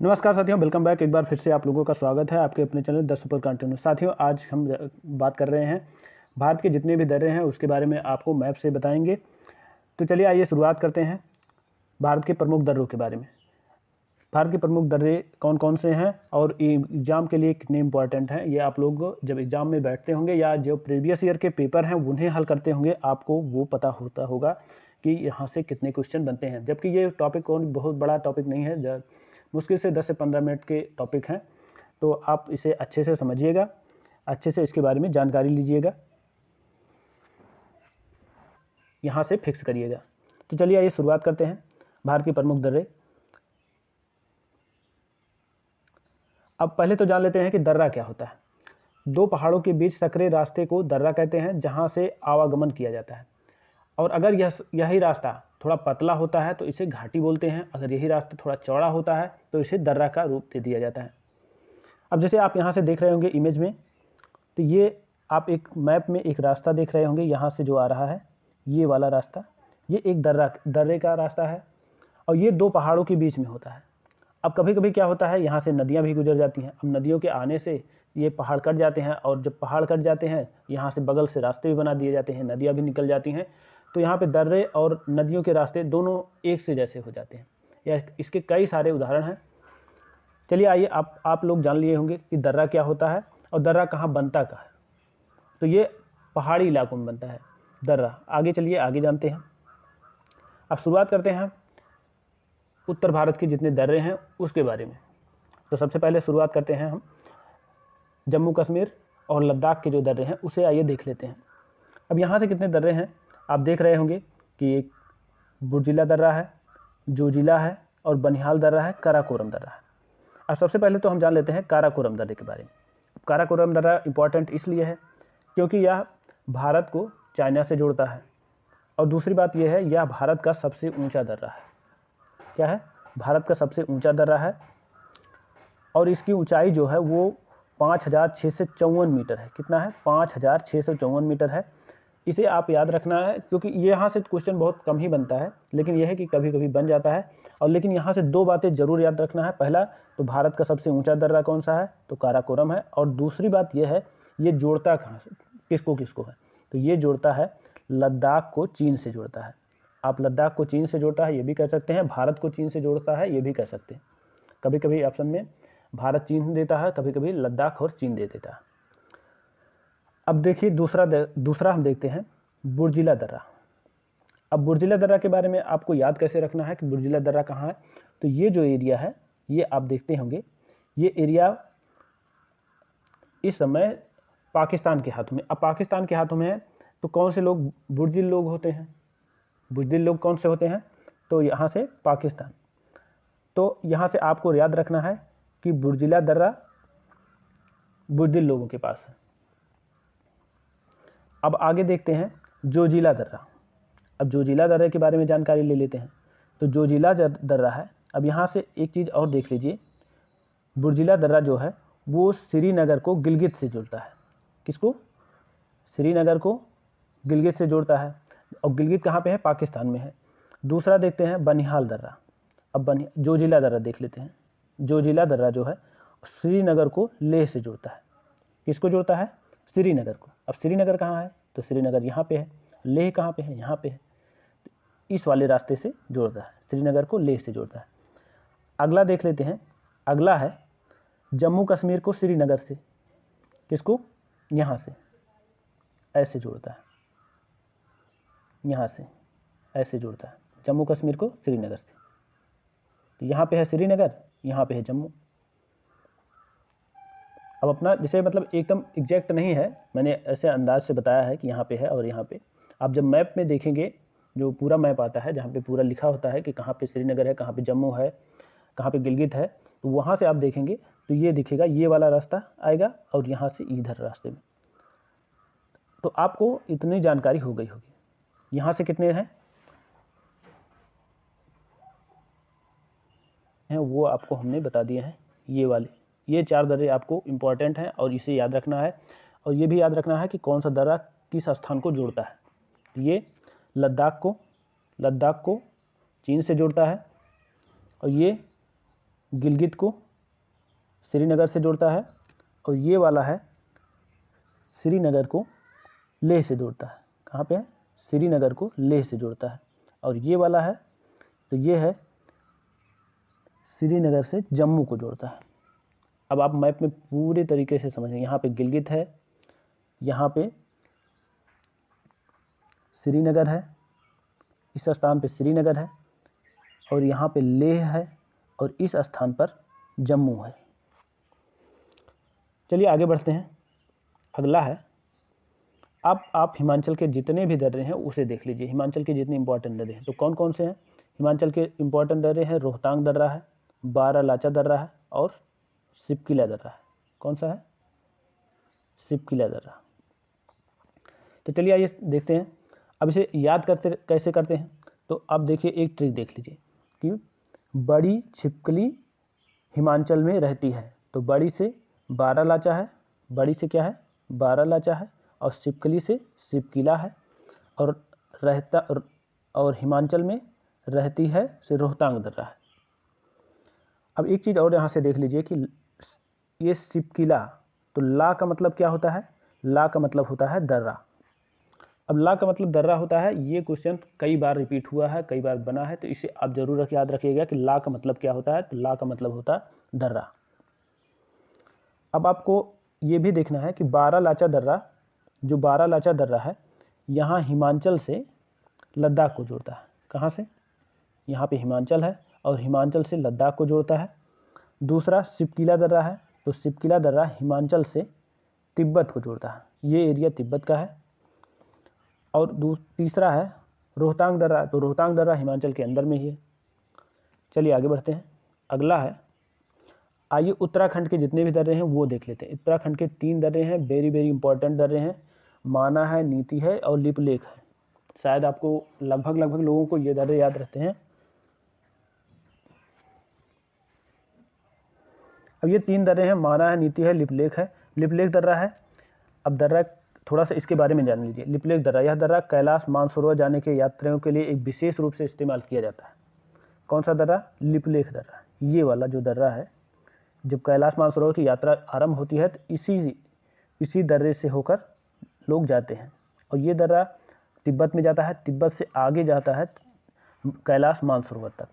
नमस्कार साथियों, welcome back. एक बार फिर से आप लोगों का स्वागत है आपके अपने चैनल द सुपर कंटिन्यू। साथियों, आज हम बात कर रहे हैं भारत के जितने भी दर्रे हैं उसके बारे में आपको मैप से बताएंगे। तो चलिए आइए शुरुआत करते हैं भारत के प्रमुख दर्रों के बारे में। भारत के प्रमुख दर्रे कौन कौन से हैं और एग्ज़ाम के लिए कितने इंपॉर्टेंट हैं, ये आप लोग जब एग्ज़ाम में बैठते होंगे या जो प्रीवियस ईयर के पेपर हैं उन्हें हल करते होंगे, आपको वो पता होता होगा कि यहाँ से कितने क्वेश्चन बनते हैं। जबकि ये टॉपिक कौन बहुत बड़ा टॉपिक नहीं है, मुश्किल से 10 से 15 मिनट के टॉपिक हैं। तो आप इसे अच्छे से समझिएगा, अच्छे से इसके बारे में जानकारी लीजिएगा, यहाँ से फिक्स करिएगा। तो चलिए आइए शुरुआत करते हैं भारत के प्रमुख दर्रे। अब पहले तो जान लेते हैं कि दर्रा क्या होता है। दो पहाड़ों के बीच सकरे रास्ते को दर्रा कहते हैं, जहाँ से आवागमन किया जाता है। और अगर यही रास्ता थोड़ा पतला होता है तो इसे घाटी बोलते हैं। अगर यही रास्ता थोड़ा चौड़ा होता है तो इसे दर्रा का रूप दे दिया जाता है। अब जैसे आप यहाँ से देख रहे होंगे इमेज में, तो ये आप एक मैप में एक रास्ता देख रहे होंगे, यहाँ से जो आ रहा है ये वाला रास्ता, ये एक दर्रे का रास्ता है और ये दो पहाड़ों के बीच में होता है। अब कभी कभी क्या होता है, यहाँ से नदियाँ भी गुजर जाती हैं। अब नदियों के आने से ये पहाड़ कट जाते हैं, और जब पहाड़ कट जाते हैं यहाँ से बगल से रास्ते भी बना दिए जाते हैं, नदियाँ भी निकल जाती हैं। तो यहाँ पे दर्रे और नदियों के रास्ते दोनों एक से जैसे हो जाते हैं। या इसके कई सारे उदाहरण हैं। चलिए आइए आप लोग जान लिए होंगे कि दर्रा क्या होता है और दर्रा कहाँ बनता कहाँ है। तो ये पहाड़ी इलाकों में बनता है दर्रा। आगे चलिए आगे जानते हैं। अब शुरुआत करते हैं उत्तर भारत के जितने दर्रे हैं उसके बारे में। तो सबसे पहले शुरुआत करते हैं हम जम्मू कश्मीर और लद्दाख के जो दर्रे हैं उसे आइए देख लेते हैं। अब यहाँ से कितने दर्रे हैं आप देख रहे होंगे कि एक बुर्जिला दर्रा है, जोजिला है और बनिहाल दर्रा है, काराकोरम दर्रा है। अब सबसे पहले तो हम जान लेते हैं काराकोरम दर्रे के बारे में। काराकोरम दर्रा इंपॉर्टेंट इसलिए है क्योंकि यह भारत को चाइना से जोड़ता है, और दूसरी बात यह है यह भारत का सबसे ऊंचा दर्रा है। क्या है? भारत का सबसे ऊंचा दर्रा है, और इसकी ऊंचाई जो है वो 5654 मीटर है। कितना है? 5654 मीटर है। इसे आप याद रखना है क्योंकि यहाँ से क्वेश्चन बहुत कम ही बनता है, लेकिन यह है कि कभी कभी बन जाता है। और लेकिन यहाँ से दो बातें जरूर याद रखना है। पहला तो भारत का सबसे ऊंचा दर्रा कौन सा है, तो काराकोरम है। और दूसरी बात यह है ये जोड़ता कहाँ से, किसको किसको है, तो ये जोड़ता है लद्दाख को चीन से जोड़ता है। आप लद्दाख को चीन से जोड़ता है ये भी कह सकते हैं, भारत को चीन से जोड़ता है ये भी कह सकते हैं। कभी कभी ऑप्शन में भारत चीन देता है, कभी कभी लद्दाख और चीन दे देता है। अब देखिए दूसरा हम देखते हैं बुर्जिला दर्रा। अब बुर्जिला दर्रा के बारे में आपको याद कैसे रखना है कि बुर्जिला दर्रा कहाँ है। तो ये जो एरिया है ये आप देखते होंगे, ये एरिया इस समय पाकिस्तान के हाथों में। अब पाकिस्तान के हाथों में है तो कौन से लोग बुर्जिल लोग होते हैं, बुर्जिल लोग कौन से होते हैं, तो यहाँ से पाकिस्तान। तो यहाँ से आपको याद रखना है कि बुर्जिला दर्रा बुर्जिल लोगों के पास है। अब आगे देखते हैं जोजिला दर्रा। अब जोजिला दर्रे के बारे में जानकारी ले लेते हैं। तो जोजिला दर्रा है, अब यहाँ से एक चीज़ और देख लीजिए, बुर्जिला दर्रा जो है वो श्रीनगर को गिलगित से जोड़ता है। किसको? श्रीनगर को गिलगित से जोड़ता है, और गिलगित कहाँ पे है? पाकिस्तान में है। दूसरा देखते हैं बनिहाल दर्रा। अब जोजिला दर्रा देख लेते हैं। जोजिला दर्रा जो है श्रीनगर को लेह से जोड़ता है। किसको जोड़ता है? श्रीनगर को। अब श्रीनगर कहाँ है, तो श्रीनगर यहाँ पे है। लेह कहाँ पे है? यहाँ पे है। इस वाले रास्ते से जोड़ता है, श्रीनगर को लेह से जोड़ता है। अगला देख लेते हैं। अगला है जम्मू कश्मीर को श्रीनगर से। किसको? यहाँ से ऐसे जोड़ता है, यहाँ से ऐसे जोड़ता है जम्मू कश्मीर को श्रीनगर से। तो यहाँ पे है श्रीनगर, यहाँ पे है जम्मू। अब अपना जैसे मतलब एकदम एग्जैक्ट नहीं है, मैंने ऐसे अंदाज से बताया है कि यहाँ पे है और यहाँ पे। आप जब मैप में देखेंगे, जो पूरा मैप आता है जहाँ पे पूरा लिखा होता है कि कहाँ पे श्रीनगर है, कहाँ पे जम्मू है, कहाँ पे गिलगित है, तो वहाँ से आप देखेंगे तो ये दिखेगा, ये वाला रास्ता आएगा और यहाँ से इधर रास्ते में। तो आपको इतनी जानकारी हो गई होगी। यहाँ से कितने हैं वो आपको हमने बता दिए हैं। ये वाले ये 4 दर्रे आपको इम्पॉर्टेंट हैं और इसे याद रखना है। और ये भी याद रखना है कि कौन सा दर्रा किस स्थान को जोड़ता है। ये लद्दाख को चीन से जोड़ता है, और ये गिलगित को श्रीनगर से जोड़ता है, और ये वाला है श्रीनगर को लेह से जोड़ता है। कहाँ पे है? श्रीनगर को लेह से जोड़ता है। और ये वाला है तो ये है श्रीनगर से जम्मू को जोड़ता है। अब आप मैप में पूरे तरीके से समझें, यहाँ पे गिलगित है, यहाँ पे श्रीनगर है, इस स्थान पे श्रीनगर है, और यहाँ पे लेह है, और इस स्थान पर जम्मू है। चलिए आगे बढ़ते हैं। अगला है, आप हिमाचल के जितने भी दर्रे हैं उसे देख लीजिए। हिमाचल के जितने इंपॉर्टेंट दर्रे हैं तो कौन कौन से हैं? हिमाचल के इंपॉर्टेंट दर्रे हैं, रोहतांग दर्रा है, बारालाचा दर्रा है, और सिपकिला दर्रा है। कौन सा है? सिपकिला दर्रा। तो चलिए आइए देखते हैं। अब इसे याद करते कैसे करते हैं, तो आप देखिए, एक ट्रिक देख लीजिए कि बड़ी छिपकली हिमाचल में रहती है, तो बड़ी से बारालाचा है, बड़ी से क्या है? बारालाचा है, और सिपकली से सिपकिला है, और हिमाचल में रहती है से रोहतांग दर्रा है। अब एक चीज़ और यहाँ से देख लीजिए कि ये सिपकिला, तो ला का मतलब क्या होता है? ला का मतलब होता है दर्रा। अब ला का मतलब दर्रा होता है, ये क्वेश्चन कई बार रिपीट हुआ है, कई बार बना है, तो इसे आप जरूर याद रखिएगा कि ला का मतलब क्या होता है। तो ला का मतलब होता है दर्रा। अब आपको ये भी देखना है कि बारालाचा दर्रा, जो बारालाचा दर्रा है, यहाँ हिमाचल से लद्दाख को जोड़ता है। कहाँ से? यहाँ पे हिमाचल है, और हिमाचल से लद्दाख को जोड़ता है। दूसरा सिपकिला दर्रा है, तो सिपकिला दर्रा हिमाचल से तिब्बत को जोड़ता है, ये एरिया तिब्बत का है। और तीसरा है रोहतांग दर्रा, तो रोहतांग दर्रा हिमाचल के अंदर में ही है। चलिए आगे बढ़ते हैं। अगला है, आइए उत्तराखंड के जितने भी दर्रे हैं वो देख लेते हैं। उत्तराखंड के 3 दर्रे हैं, वेरी वेरी इंपॉर्टेंट दर्रे हैं, माना है, नीति है, और लिपलेख है। शायद आपको लगभग लोगों को ये दर्रे याद रहते हैं। अब ये 3 दर्रे हैं, माना है, नीति है, लिपलेख है। लिपलेख दर्रा है, अब दर्रा थोड़ा सा इसके बारे में जान लीजिए। लिपलेख दर्रा, यह दर्रा कैलाश मानसरोवर जाने के यात्रियों के लिए एक विशेष रूप से इस्तेमाल किया जाता है। कौन सा दर्रा? लिपलेख दर्रा। ये वाला जो दर्रा है, जब कैलाश मानसरोवर की यात्रा आरंभ होती है तो इसी दर्रे से होकर लोग जाते हैं, और ये दर्रा तिब्बत में जाता है, तिब्बत से आगे जाता है कैलाश मानसरोवर तक,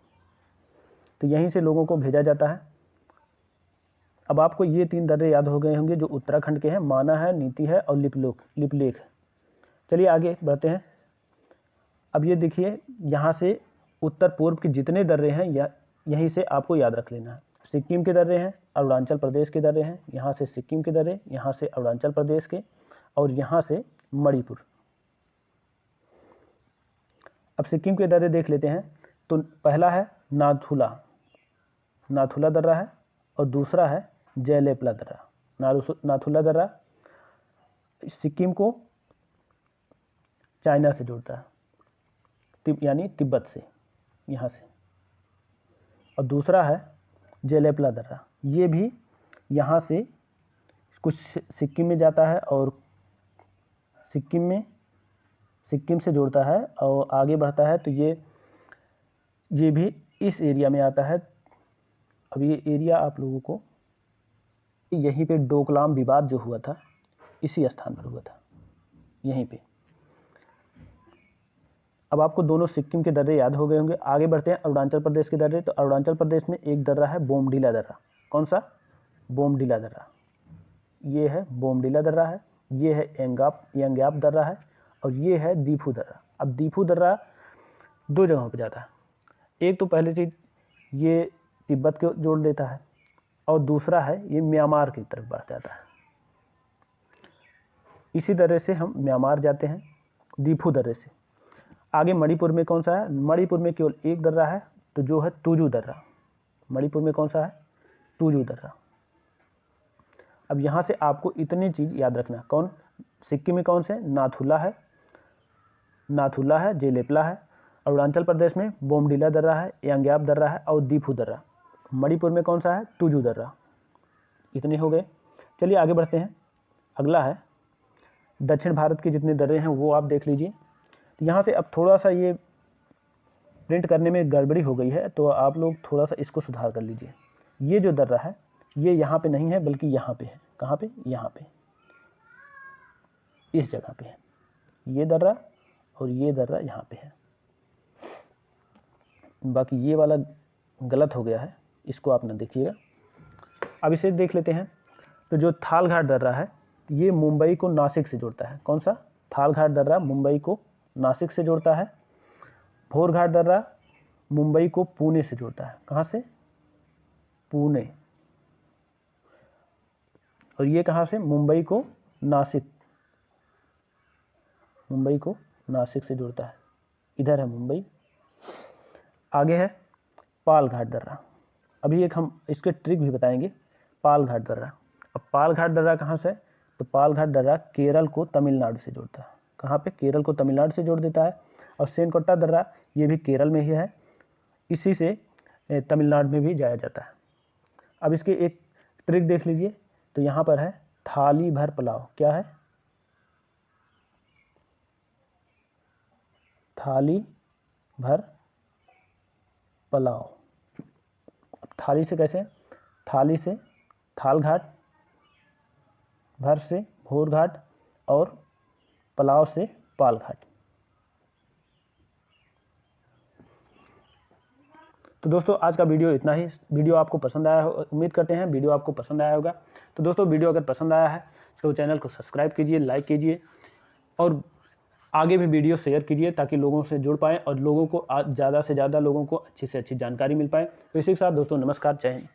तो यहीं से लोगों को भेजा जाता है। अब आपको ये 3 दर्रे याद हो गए होंगे जो उत्तराखंड के हैं, माना है, नीति है, और लिपलेख है। चलिए आगे बढ़ते हैं। अब ये देखिए, यहाँ से उत्तर पूर्व के जितने दर्रे हैं यहीं से आपको याद रख लेना है। सिक्किम के दर्रे हैं, अरुणाचल प्रदेश के दर्रे हैं, यहाँ से सिक्किम के दर्रे, यहाँ से अरुणाचल प्रदेश के, और यहाँ से मणिपुर। अब सिक्किम के दर्रे देख लेते हैं। तो पहला है नाथुला दर्रा है, और दूसरा है जयलेपला दर्रा। नाथुला दर्रा सिक्किम को चाइना से जोड़ता है, यानी तिब्बत से, यहाँ से। और दूसरा है जयलेपला दर्रा, ये भी यहाँ से कुछ सिक्किम में जाता है, और सिक्किम से जोड़ता है और आगे बढ़ता है, तो ये भी इस एरिया में आता है। अब ये एरिया आप लोगों को, यहीं पे डोकलाम विवाद जो हुआ था, इसी स्थान पर हुआ था, यहीं पे। अब आपको दोनों सिक्किम के दर्रे याद हो गए होंगे। आगे बढ़ते हैं अरुणाचल प्रदेश के दर्रे। तो अरुणाचल प्रदेश में एक दर्रा है बोमडीला दर्रा। कौन सा? बोमडीला दर्रा। ये है बोमडीला दर्रा है, ये है यंग्याप दर्रा है, और ये है दीफू दर्रा। अब दीफू दर्रा 2 जगहों पर जाता है। एक तो पहले चीज़ ये तिब्बत को जोड़ देता है, और दूसरा है ये म्यांमार की तरफ बढ़ जाता है। इसी दर्रे से हम म्यांमार जाते हैं, दीफू दर्रे से। आगे मणिपुर में कौन सा है? मणिपुर में केवल एक दर्रा है, तो जो है तुजू दर्रा। मणिपुर में कौन सा है? तुजू दर्रा। अब यहाँ से आपको इतनी चीज़ याद रखना। कौन? सिक्किम में कौन से? नाथुला है, जेलेपला है। अरुणाचल प्रदेश में बोमडीला दर्रा है, यांग्याप दर्रा है, और दीफू दर्रा। मणिपुर में कौन सा है? तुजू दर्रा। इतने हो गए। चलिए आगे बढ़ते हैं। अगला है दक्षिण भारत के जितने दर्रे हैं वो आप देख लीजिए। तो यहाँ से अब थोड़ा सा ये प्रिंट करने में गड़बड़ी हो गई है, तो आप लोग थोड़ा सा इसको सुधार कर लीजिए। ये जो दर्रा है ये यहाँ पे नहीं है बल्कि यहाँ पे है। कहाँ पे? यहाँ पे, इस जगह पे है ये दर्रा, और ये दर्रा यहाँ पे है। बाकी ये वाला गलत हो गया है, इसको आप ना देखिएगा। अब इसे देख लेते हैं। तो जो थालघाट दर्रा है ये मुंबई को नासिक से जोड़ता है। कौन सा? थालघाट दर्रा मुंबई को नासिक से जोड़ता है। भोरघाट दर्रा मुंबई को पुणे से जोड़ता है। कहाँ से? पुणे। और ये कहाँ से? मुंबई को नासिक, मुंबई को नासिक से जोड़ता है। इधर है मुंबई। आगे है पालघाट दर्रा। अभी एक हम इसके ट्रिक भी बताएंगे। पालघाट दर्रा। अब पालघाट दर्रा कहाँ से? तो पालघाट दर्रा केरल को तमिलनाडु से जोड़ता है। कहाँ पे? केरल को तमिलनाडु से जोड़ देता है। और सेनकोट्टा दर्रा ये भी केरल में ही है, इसी से तमिलनाडु में भी जाया जाता है। अब इसके एक ट्रिक देख लीजिए। तो यहाँ पर है थाली भर पुलाव। क्या है? थाली भर पुलाव। अब थाली से कैसे? थाली से थालघाट, भर से भोरघाट, और पुलाव से पालघाट। तो दोस्तों आज का वीडियो इतना ही। वीडियो आपको पसंद आया हो, उम्मीद करते हैं वीडियो आपको पसंद आया होगा। तो दोस्तों वीडियो अगर पसंद आया है तो चैनल को सब्सक्राइब कीजिए, लाइक कीजिए, और आगे भी वीडियो शेयर कीजिए ताकि लोगों से जुड़ पाएँ और लोगों को ज़्यादा से ज़्यादा लोगों को अच्छी से अच्छी जानकारी मिल पाए। तो इसी के साथ दोस्तों नमस्कार, जय हिंद।